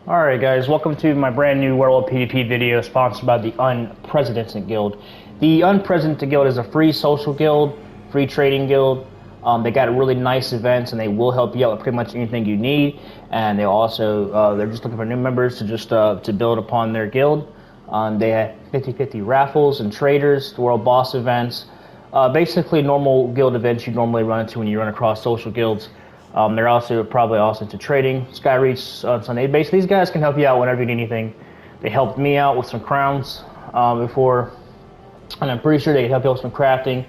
Alright guys, welcome to my brand new Werewolf PvP video sponsored by the Unprecedented Guild. The Unprecedented Guild is a free social guild, free trading guild. They got really nice events and they will help you out with pretty much anything you need. And they also, they're just looking for new members to just to build upon their guild. They have 50-50 raffles and traders, the world boss events. Basically normal guild events you normally run into when you run across social guilds. They're also probably also into trading, Skyreach, Sunday. Basically, these guys can help you out whenever you need anything. They helped me out with some crowns before, and I'm pretty sure they can help you out with some crafting,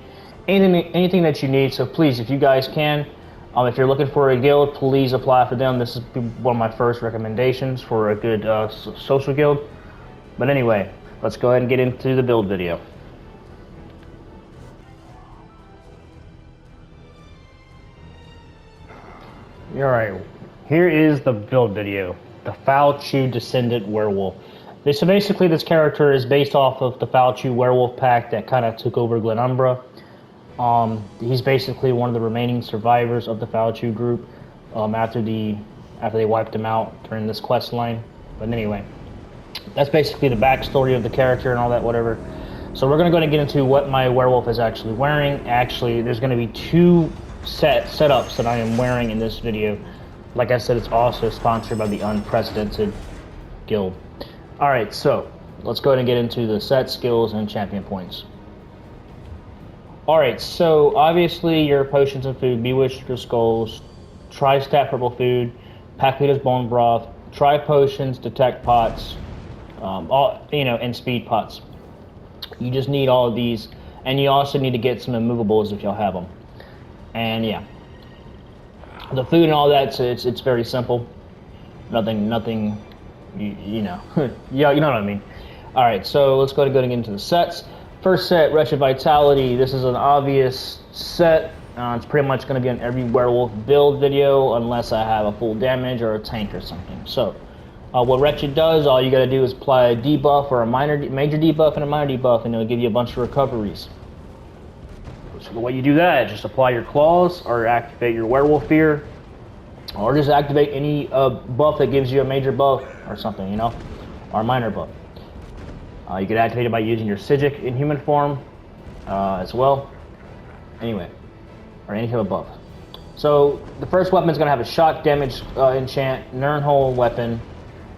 anything that you need. So please, if you guys can, if you're looking for a guild, please apply for them. This is one of my first recommendations for a good social guild. But anyway, let's go ahead and get into the build video. Alright, here is the build video. The Faolchu Descendant Werewolf. So basically this character is based off of the Faolchu Werewolf pack that kind of took over Glenumbra. He's basically one of the remaining survivors of the Faolchu group after they wiped him out during this quest line. But anyway, that's basically the backstory of the character and all that, whatever. So we're going to go and get into what my werewolf is actually wearing. Actually, there's going to be two setups that I am wearing in this video. Like I said, it's also sponsored by the Unprecedented Guild. Alright, so let's go ahead and get into the set, skills, and champion points. Alright, so obviously your potions and food, Bewitched your Skulls, Tri-Stat Purple Food, Pack Leader's Bone Broth, Tri-Potions, Detect Pots, and Speed Pots. You just need all of these, and you also need to get some immovables if y'all have them. And yeah, the food and all that, it's very simple. Nothing, you know, yeah, you know what I mean. All right, so let's go and get into the sets. First set, Wretched Vitality. This is an obvious set. It's pretty much going to be on every werewolf build video unless I have a full damage or a tank or something. So, what Wretched does, all you got to do is apply a debuff or a major debuff and a minor debuff, and it'll give you a bunch of recoveries. So the way you do that is just apply your claws or activate your werewolf fear, or just activate any buff that gives you a major buff or something, you know, or a minor buff. You can activate it by using your Psijic in human form as well. Anyway, or any type of buff. So the first weapon is going to have a shock damage enchant, Nirnhole weapon,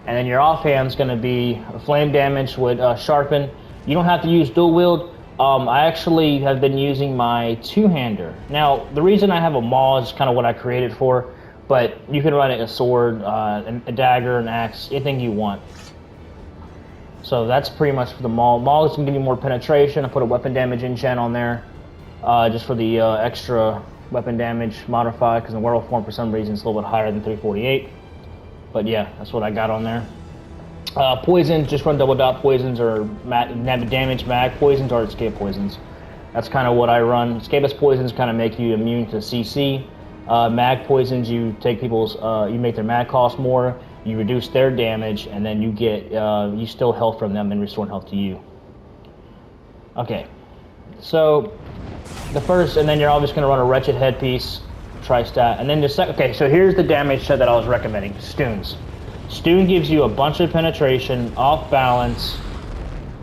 and then your offhand is going to be a flame damage with Sharpen. You don't have to use dual wield. I actually have been using my two-hander. Now, the reason I have a maul is kind of what I created for, but you can run it a sword, a dagger, an axe, anything you want. So that's pretty much for the maul. Maul is going to give you more penetration. I put a weapon damage enchant on there, just for the extra weapon damage modified, because in werewolf form, for some reason, it's a little bit higher than 348. But yeah, that's what I got on there. Poisons, just run double dot poisons or damage mag poisons or escape poisons. That's kind of what I run. Escapist poisons kind of make you immune to CC. Mag poisons, you take people's, you make their mag cost more, you reduce their damage, and then you get, you steal health from them and restore health to you. Okay, so the first, and then you're obviously going to run a Wretched headpiece, Tri-Stat, and then the second. Okay, so here's the damage set that I was recommending: Stuns. Stun gives you a bunch of penetration, off balance,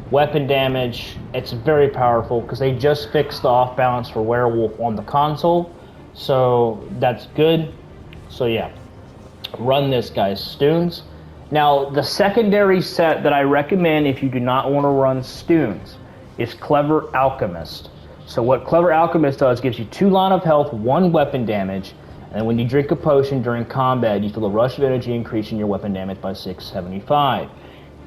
weapon damage. It's very powerful because they just fixed the off balance for Werewolf on the console, so that's good. So yeah, run this, guys. Stuns. Now the secondary set that I recommend if you do not want to run Stuns is Clever Alchemist. So what Clever Alchemist does, gives you 2 line of health, 1 weapon damage. And when you drink a potion during combat, you feel a rush of energy, increasing your weapon damage by 675.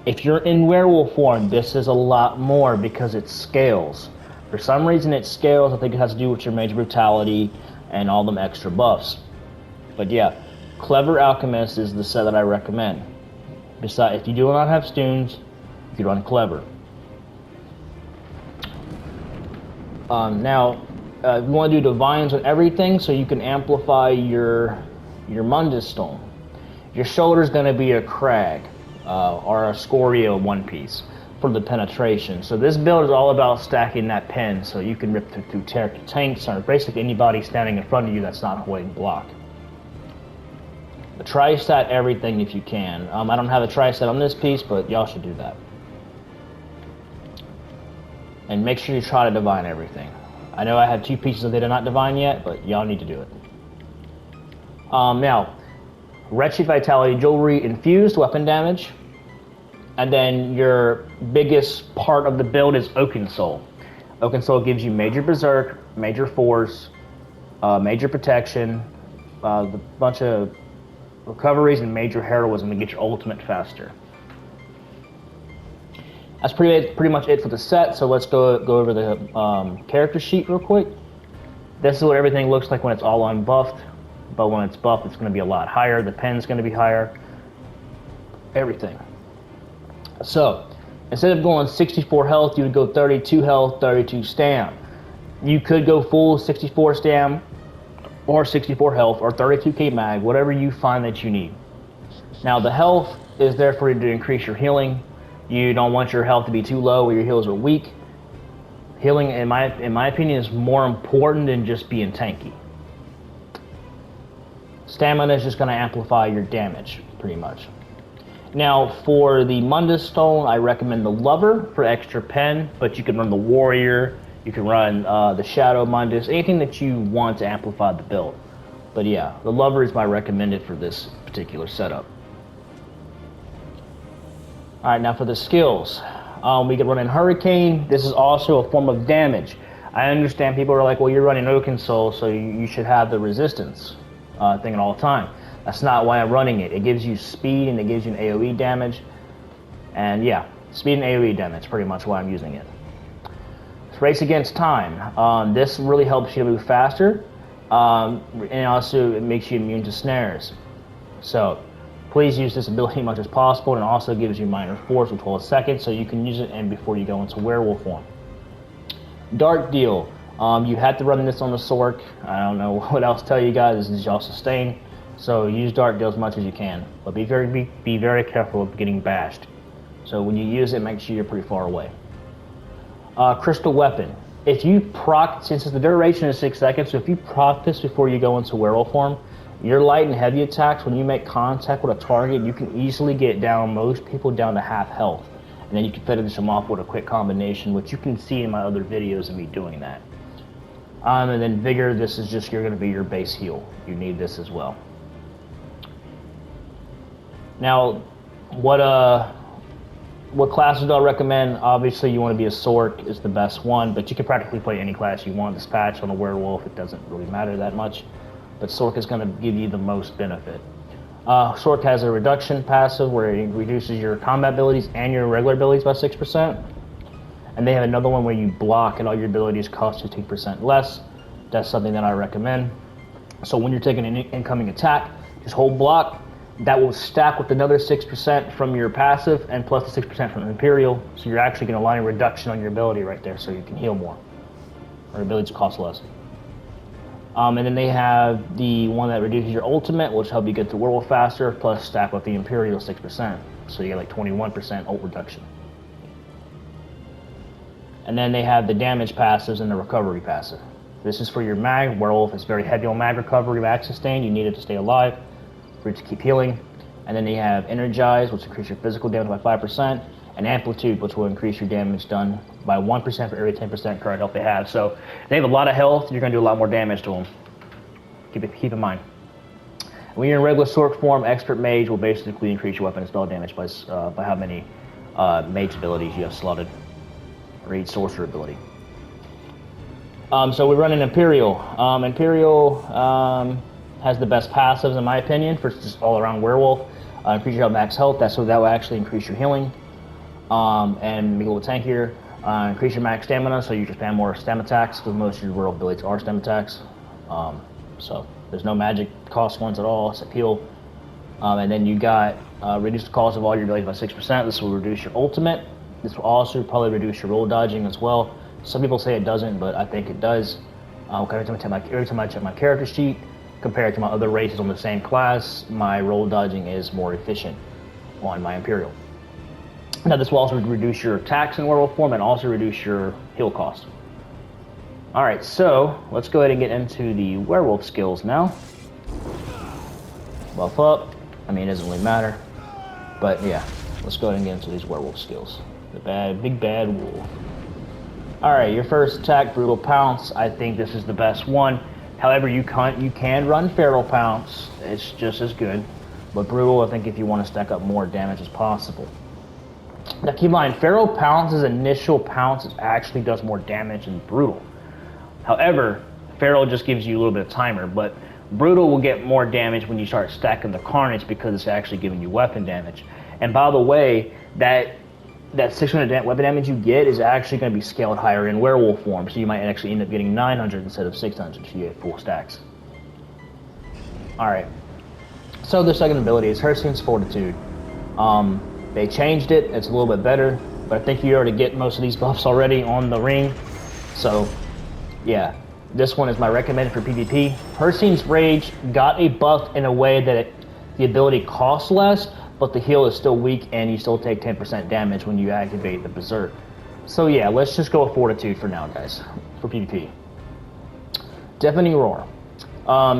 If you're in werewolf form, this is a lot more because it scales. For some reason it scales. I think it has to do with your major brutality and all them extra buffs. But yeah, Clever Alchemist is the set that I recommend. Besides, if you do not have Stuns, you can run Clever. Now, you want to do Divines on everything so you can amplify your Mundus Stone. Your shoulder is going to be a Crag or a Scoria one piece for the penetration. So this build is all about stacking that pen so you can rip through tanks or basically anybody standing in front of you that's not holding block. Tri-stat everything if you can. I don't have a tri-stat on this piece, but y'all should do that. And make sure you try to divine everything. I know I have 2 pieces that are not divine yet, but y'all need to do it. Now, Wretched Vitality Jewelry infused weapon damage. And then your biggest part of the build is Oaken Soul. Oaken Soul gives you major berserk, major force, major protection, a bunch of recoveries, and major heroism to get your ultimate faster. That's pretty much it for the set, so let's go over the character sheet real quick. This is what everything looks like when it's all unbuffed, but when it's buffed, it's going to be a lot higher. The pen's going to be higher. Everything. So, instead of going 64 health, you would go 32 health, 32 stam. You could go full 64 stam, or 64 health, or 32k mag, whatever you find that you need. Now, the health is there for you to increase your healing. You don't want your health to be too low or your heals are weak. Healing, in my opinion, is more important than just being tanky. Stamina is just going to amplify your damage, pretty much. Now, for the Mundus Stone, I recommend the Lover for extra pen, but you can run the Warrior, you can run the Shadow Mundus, anything that you want to amplify the build. But yeah, the Lover is my recommended for this particular setup. Alright, now for the skills. We can run in Hurricane. This is also a form of damage. I understand people are like, well, you're running Oaken Soul, so you should have the resistance thing at all the time. That's not why I'm running it. It gives you speed and it gives you an AoE damage. And yeah, speed and AoE damage, pretty much why I'm using it. Race Against Time. This really helps you move faster. And also it makes you immune to snares. So please use this ability as much as possible, and it also gives you minor force for 12 seconds, so you can use it and before you go into werewolf form. Dark Deal. You had to run this on the Sork. I don't know what else to tell you guys. This is y'all sustain, so use Dark Deal as much as you can, but be very careful of getting bashed. So when you use it, make sure you're pretty far away. Crystal Weapon. If you proc, since the duration is 6 seconds, so if you proc this before you go into werewolf form, your light and heavy attacks, when you make contact with a target, you can easily get down most people down to half health. And then you can finish them off with a quick combination, which you can see in my other videos of me doing that. And then Vigor, this is just going to be your base heal. You need this as well. Now, what classes do I recommend? Obviously, you want to be a Sork is the best one, but you can practically play any class you want. Dispatch on a Werewolf, it doesn't really matter that much. But Sork is going to give you the most benefit. Sork has a reduction passive where it reduces your combat abilities and your regular abilities by 6%. And they have another one where you block and all your abilities cost 15% less. That's something that I recommend. So when you're taking an incoming attack, just hold block. That will stack with another 6% from your passive and plus the 6% from Imperial. So you're actually going to line a reduction on your ability right there so you can heal more. Or abilities cost less. And then they have the one that reduces your ultimate, which helps you get the werewolf faster, plus stack with the Imperial 6%. So you get like 21% ult reduction. And then they have the damage passives and the recovery passive. This is for your mag. Werewolf is very heavy on mag recovery, mag sustain. You need it to stay alive, for it to keep healing. And then they have Energize, which increases your physical damage by 5%, and Amplitude, which will increase your damage done by 1% for every 10% current health they have. So they have a lot of health, you're going to do a lot more damage to them. Keep in mind. When you're in regular Sork form, Expert Mage will basically increase your weapon and spell damage by how many mage abilities you have slotted, or each sorcerer ability. So we run an Imperial. Imperial has the best passives in my opinion for just all around werewolf. Increase your max health, that will actually increase your healing. And make it a little tankier. Increase your max stamina, so you can spam more stem attacks, because most of your werewolf abilities are stem attacks. So there's no magic cost ones at all, except heal. And then you got reduce the cost of all your abilities by 6%. This will reduce your ultimate. This will also probably reduce your roll dodging as well. Some people say it doesn't, but I think it does. Every time I check my character sheet, compared to my other races on the same class, my roll dodging is more efficient on my Imperial. Now this will also reduce your attacks in werewolf form and also reduce your heal cost. Alright, so let's go ahead and get into the werewolf skills now. buff up. I mean, it doesn't really matter. But yeah, let's go ahead and get into these werewolf skills. The big bad wolf. Alright, your first attack, Brutal Pounce. I think this is the best one. However, you can run Feral Pounce. It's just as good. But Brutal, I think if you want to stack up more damage as possible. Now keep in mind, Feral Pounce's initial pounce actually does more damage than Brutal. However, Feral just gives you a little bit of timer, but Brutal will get more damage when you start stacking the Carnage because it's actually giving you weapon damage. And by the way, that 600 weapon damage you get is actually going to be scaled higher in Werewolf form, so you might actually end up getting 900 instead of 600 if you get full stacks. Alright, so the second ability is Hercian's Fortitude. They changed it, it's a little bit better, but I think you already get most of these buffs already on the ring. So, yeah, this one is my recommended for PvP. Hercian's Rage got a buff in a way that the ability costs less, but the heal is still weak and you still take 10% damage when you activate the Berserk. So yeah, let's just go with Fortitude for now, guys, for PvP. Deafening Roar.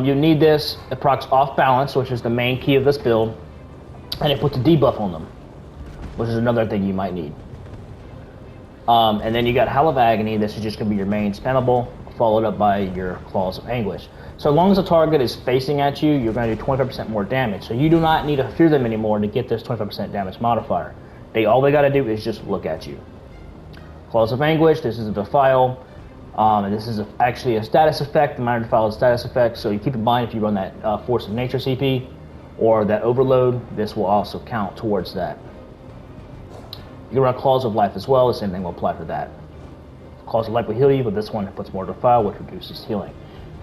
You need this. It procs off balance, which is the main key of this build, and it puts a debuff on them, which is another thing you might need. And then you got Howl of Agony. This is just going to be your main spammable, followed up by your Claws of Anguish. So long as the target is facing at you, you're going to do 25% more damage. So you do not need to fear them anymore to get this 25% damage modifier. All they got to do is just look at you. Claws of Anguish, this is a Defile. And this is actually a status effect, the minor Defile is a status effect. So you keep in mind if you run that Force of Nature CP or that Overload, this will also count towards that. You can run Claws of Life as well, the same thing will apply for that. Claws of Life will heal you, but this one puts more Defile, which reduces healing.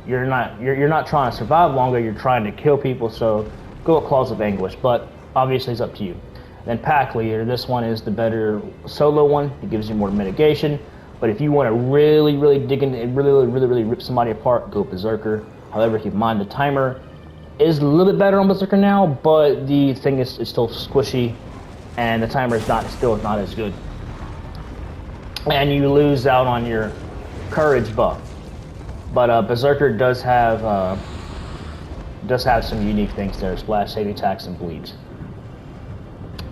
You're not trying to survive longer, you're trying to kill people, so go with Claws of Anguish, but obviously it's up to you. Then Pack Leader, this one is the better solo one, it gives you more mitigation, but if you want to really dig in and really rip somebody apart, go Berserker. However, keep in mind the timer is a little bit better on Berserker now, but the thing is still squishy, and the timer is still not as good. And you lose out on your Courage buff. But Berserker does have some unique things there: splash, save attacks, and bleeds.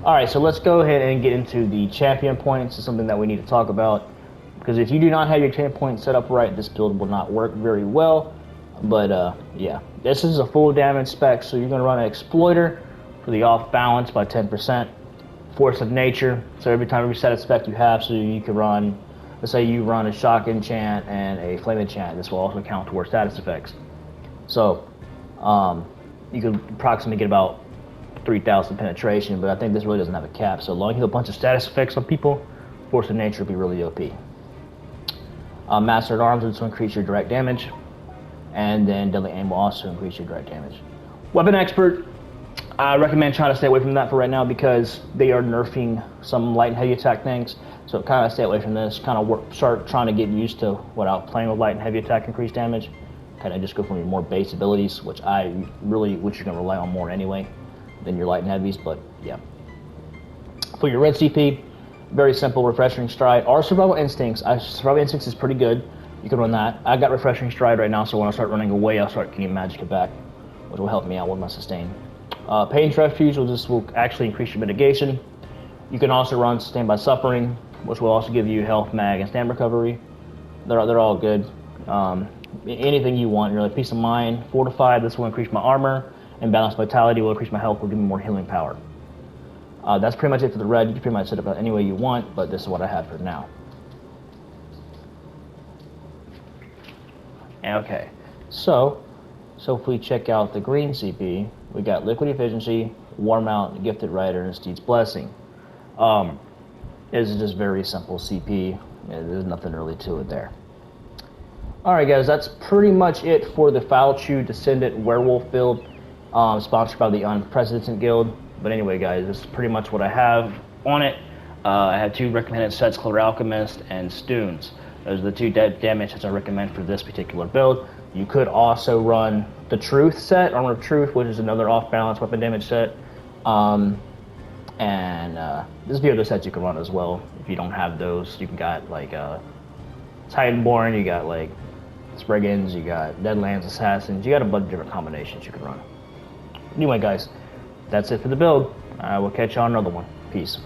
Alright, so let's go ahead and get into the champion points. It's something that we need to talk about, because if you do not have your champion points set up right, this build will not work very well. But yeah, this is a full damage spec, so you're going to run an Exploiter for the off balance by 10%. Force of Nature, so every status effect you have, so you can run, let's say you run a Shock Enchant and a Flame Enchant, this will also count towards status effects. So, you could approximately get about 3,000 penetration, but I think this really doesn't have a cap, so long as you have a bunch of status effects on people, Force of Nature will be really OP. Master at Arms will increase your direct damage, and then Deadly Aim will also increase your direct damage. Weapon Expert, I recommend trying to stay away from that for right now because they are nerfing some light and heavy attack things. So kind of stay away from this. Kind of start trying to get used to without playing with light and heavy attack increased damage. Kind of just go from your more base abilities, which you're going to rely on more anyway than your light and heavies. But yeah. For your red CP, very simple: Refreshing Stride or Survival Instincts. Survival Instincts is pretty good. You can run that. I got Refreshing Stride right now, so when I start running away, I'll start getting Magic it back, which will help me out with my sustain. Pain's Refuge will actually increase your mitigation. You can also run Sustained by Suffering, which will also give you health, mag, and stamina recovery. They're all good. Anything you want, really. Peace of Mind, Fortified, this will increase my armor, and Balanced Vitality will increase my health, will give me more healing power. That's pretty much it for the red. You can pretty much set it up any way you want, but this is what I have for now. Okay, so if we check out the green CP, we got Liquid Efficiency, Warm Out, Gifted Rider, and Steed's Blessing. It's just very simple CP. There's nothing really to it there. Alright guys, that's pretty much it for the Faolchu Descendant Werewolf build, sponsored by the Unprecedented Guild. But anyway guys, this is pretty much what I have on it. I have 2 recommended sets, Clear Alchemist and Stoons. Those are the 2 damage sets I recommend for this particular build. You could also run the Truth set, Armor of Truth, which is another off-balance weapon damage set. There's a few other sets you can run as well. If you don't have those, you can got like Titanborn, you got like Spriggans, you got Deadlands Assassins, you got a bunch of different combinations you can run. Anyway, guys, that's it for the build. I will catch you on another one. Peace.